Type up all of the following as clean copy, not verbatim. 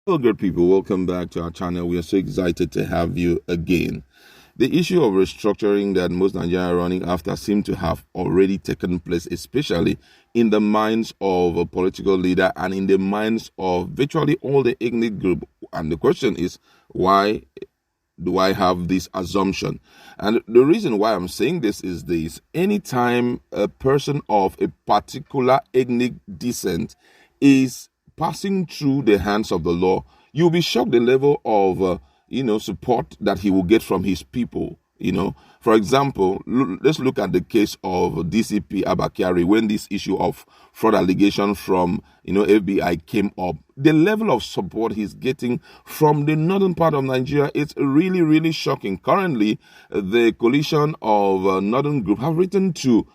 Well, good people, welcome back to our channel. We are so excited to have you again. The issue of restructuring that most Nigerians are running after seems to have already taken place, especially in the minds of a political leader and in the minds of virtually all the ethnic group. And the question is, why do I have this assumption? And the reason why I'm saying this is this: anytime a person of a particular ethnic descent is passing through the hands of the law, you'll be shocked the level of support that he will get from his people. For example, let's look at the case of DCP Abakari. When this issue of fraud allegation from FBI came up, the level of support he's getting from the northern part of Nigeria is really, really shocking. Currently, the coalition of northern group have written to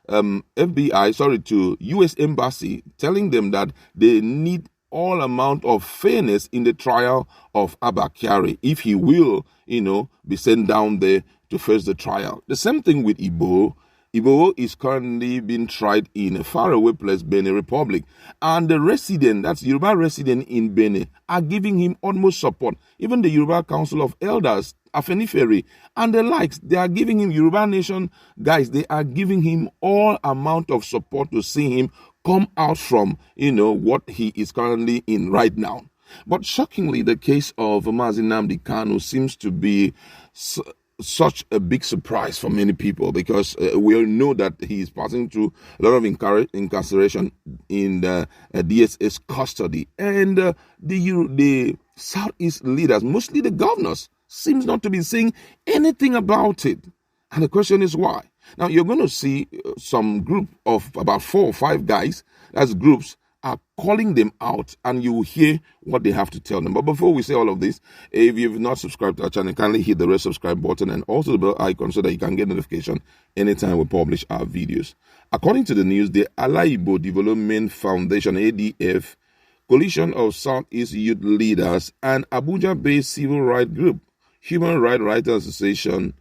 to U.S. Embassy, telling them that they need all amount of fairness in the trial of Abakari if he will, be sent down there to face the trial. The same thing with Igbo. Igbo is currently being tried in a faraway place, Benin Republic. And the resident, that's Yoruba resident in Benin, are giving him utmost support. Even the Yoruba Council of Elders, Afenifere, and the likes, they are giving him, Yoruba Nation guys, they are giving him all amount of support to see him come out from, what he is currently in right now. But shockingly, the case of Nnamdi Kanu seems to be such a big surprise for many people, because we all know that he is passing through a lot of incarceration in the DSS custody. And the Southeast leaders, mostly the governors, seems not to be saying anything about it. And the question is why? Now, you're going to see some group of about 4 or 5 guys, as groups, are calling them out, and you will hear what they have to tell them. But before we say all of this, if you've not subscribed to our channel, kindly hit the red subscribe button and also the bell icon so that you can get notification anytime we publish our videos. According to the news, the Alaibo Development Foundation, ADF, coalition of Southeast youth leaders, and Abuja-based civil rights group, Human Rights Writers Association,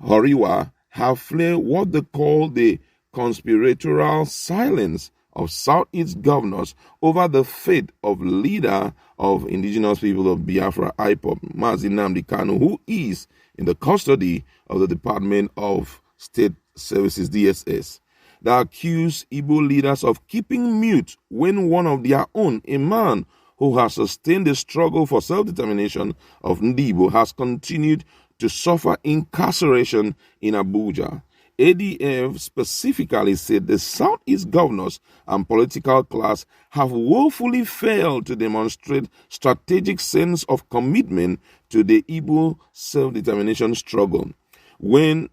Huriwa, have flared what they call the conspiratorial silence of Southeast governors over the fate of leader of indigenous people of Biafra, IPOB, Nnamdi Kanu, who is in the custody of the Department of State Services, DSS. They accuse Igbo leaders of keeping mute when one of their own, a man who has sustained the struggle for self-determination of Ndibo, has continued to suffer incarceration in Abuja. ADF specifically said the Southeast governors and political class have woefully failed to demonstrate strategic sense of commitment to the Igbo self-determination struggle. When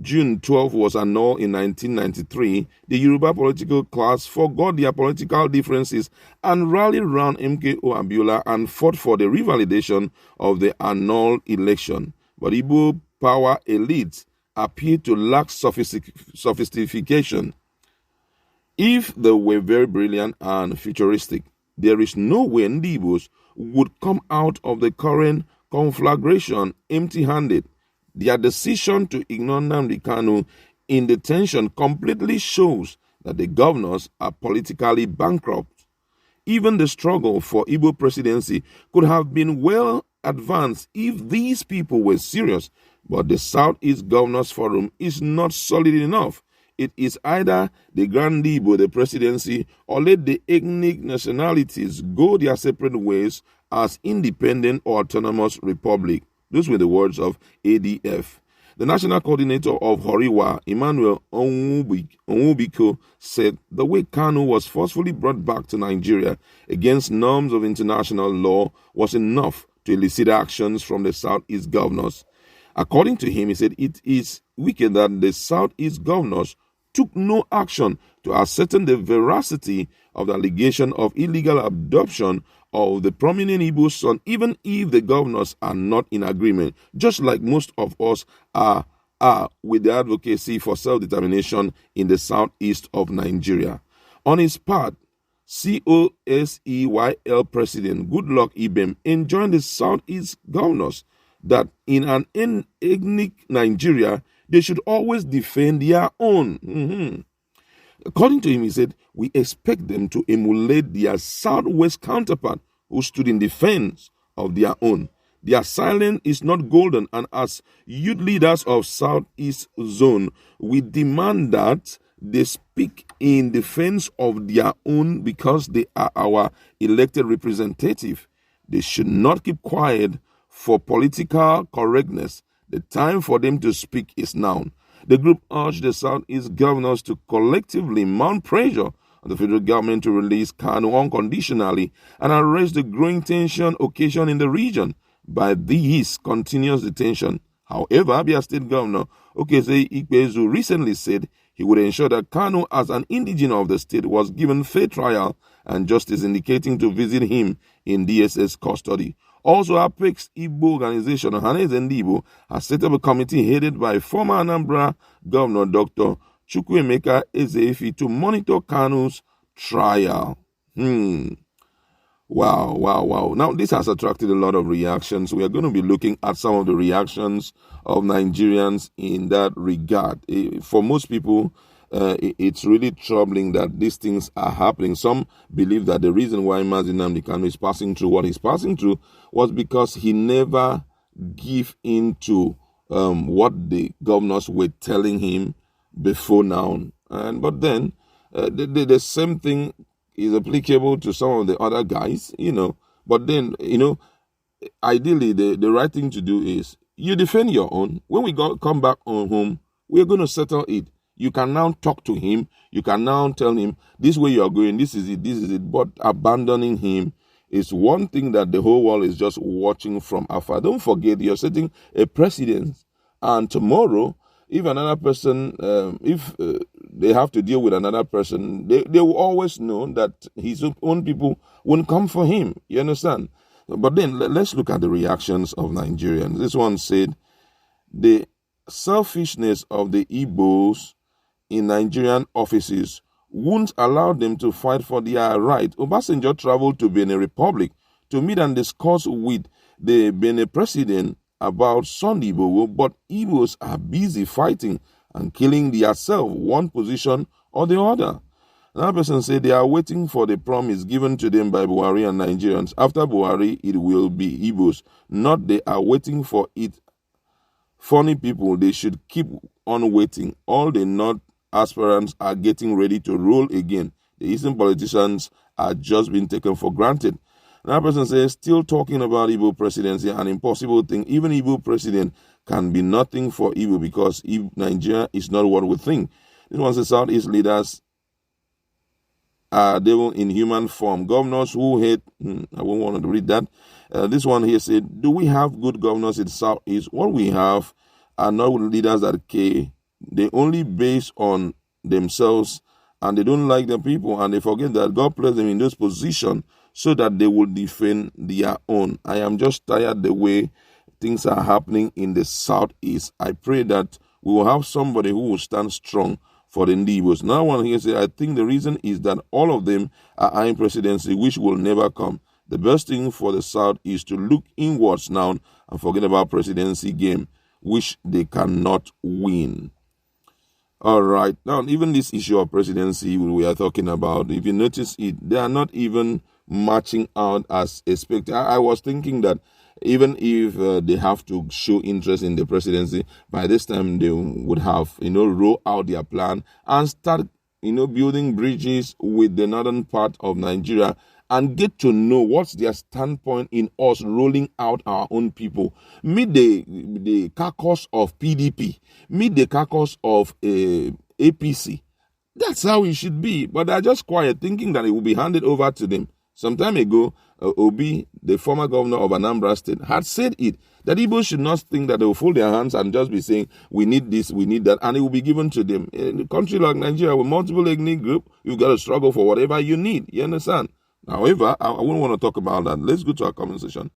June 12 was annulled in 1993, the Yoruba political class forgot their political differences and rallied around MK Abiola and fought for the revalidation of the annulled election. But Igbo power elites appear to lack sophistication. If they were very brilliant and futuristic, there is no way Ndibos would come out of the current conflagration empty-handed. Their decision to ignore Nnamdi Kanu in detention completely shows that the governors are politically bankrupt. Even the struggle for Igbo presidency could have been well advanced if these people were serious, but the Southeast Governors Forum is not solid enough. It is either the Grand Igbo, the presidency, or let the ethnic nationalities go their separate ways as independent or autonomous republic. Those were the words of ADF. The national coordinator of Huriwa, Emmanuel Onwubiko, said the way Kanu was forcefully brought back to Nigeria against norms of international law was enough to elicit actions from the Southeast governors. According to him, he said it is wicked that the Southeast governors took no action to ascertain the veracity of the allegation of illegal abduction of the prominent Igbo son, even if the governors are not in agreement, just like most of us are with the advocacy for self-determination in the southeast of Nigeria. On his part, COSEYL President Goodluck Ibem enjoined the Southeast governors that in an ethnic Nigeria, they should always defend their own. According to him, he said, we expect them to emulate their Southwest counterpart who stood in defense of their own. Their silence is not golden, and as youth leaders of Southeast Zone, we demand that they speak in defense of their own because they are our elected representative. They should not keep quiet for political correctness. The time for them to speak is now. The group urged the Southeast governors to collectively mount pressure on the federal government to release Kanu unconditionally and arrest the growing tension occasioned in the region by this continuous detention. However, Abia State Governor Okezie Ikpeazu recently said he would ensure that Kanu, as an indigene of the state, was given fair trial and justice, indicating to visit him in DSS custody. Also, Apex Igbo organization, Haneze Ndibo, has set up a committee headed by former Anambra Governor Dr. Chukwuemeka Ezefi to monitor Kanu's trial. Wow. Now, this has attracted a lot of reactions. We are going to be looking at some of the reactions of Nigerians in that regard. For most people, it's really troubling that these things are happening. Some believe that the reason why Nnamdi Kanu is passing through what he's passing through was because he never gave in to what the governors were telling him before now. But then the same thing is applicable to some of the other guys, But then, ideally, the right thing to do is you defend your own. When we come back home, we're going to settle it. You can now talk to him. You can now tell him, this way you are going, this is it. But abandoning him is one thing that the whole world is just watching from afar. Don't forget, you're setting a precedent. And tomorrow, if another person, they have to deal with another person, they will always know that his own people won't come for him. You understand? But then let's look at the reactions of Nigerians. This one said, the selfishness of the Igbos in Nigerian offices won't allow them to fight for their right. Obasanjo traveled to Benin Republic to meet and discuss with the Benin president about Sunday Igbo, but Igbos are busy fighting and killing themselves, one position or the other. Another person said they are waiting for the promise given to them by Buhari and Nigerians. After Buhari, it will be Igbos. Not they are waiting for it. Funny people, they should keep on waiting. All the North aspirants are getting ready to roll again. The Eastern politicians are just being taken for granted. Another person says, still talking about Igbo presidency, an impossible thing. Even Igbo president can be nothing for Igbo because Nigeria is not what we think. This one says, Southeast leaders are devil in human form. Governors who hate, I won't want to read that. This one here said, do we have good governors in Southeast? What we have are not leaders that care. They only base on themselves and they don't like the people and they forget that God placed them in those positions so that they will defend their own. I am just tired the way things are happening in the Southeast. I pray that we will have somebody who will stand strong for the Ndibos. Now one here says, I think the reason is that all of them are eyeing presidency, which will never come. The best thing for the South is to look inwards now and forget about presidency game, which they cannot win. All right. Now, even this issue of presidency we are talking about, if you notice it, they are not even marching out as expected. I was thinking that even if they have to show interest in the presidency, by this time they would have, roll out their plan and start, building bridges with the northern part of Nigeria and get to know what's their standpoint in us rolling out our own people. Meet the caucus of PDP, meet the caucus of APC. That's how it should be. But they're just quiet, thinking that it will be handed over to them. Some time ago, Obi, the former governor of Anambra State, had said it, that Igbo should not think that they will fold their hands and just be saying, we need this, we need that, and it will be given to them. In a country like Nigeria with multiple ethnic groups, you've got to struggle for whatever you need. You understand? However, I wouldn't want to talk about that. Let's go to our comment section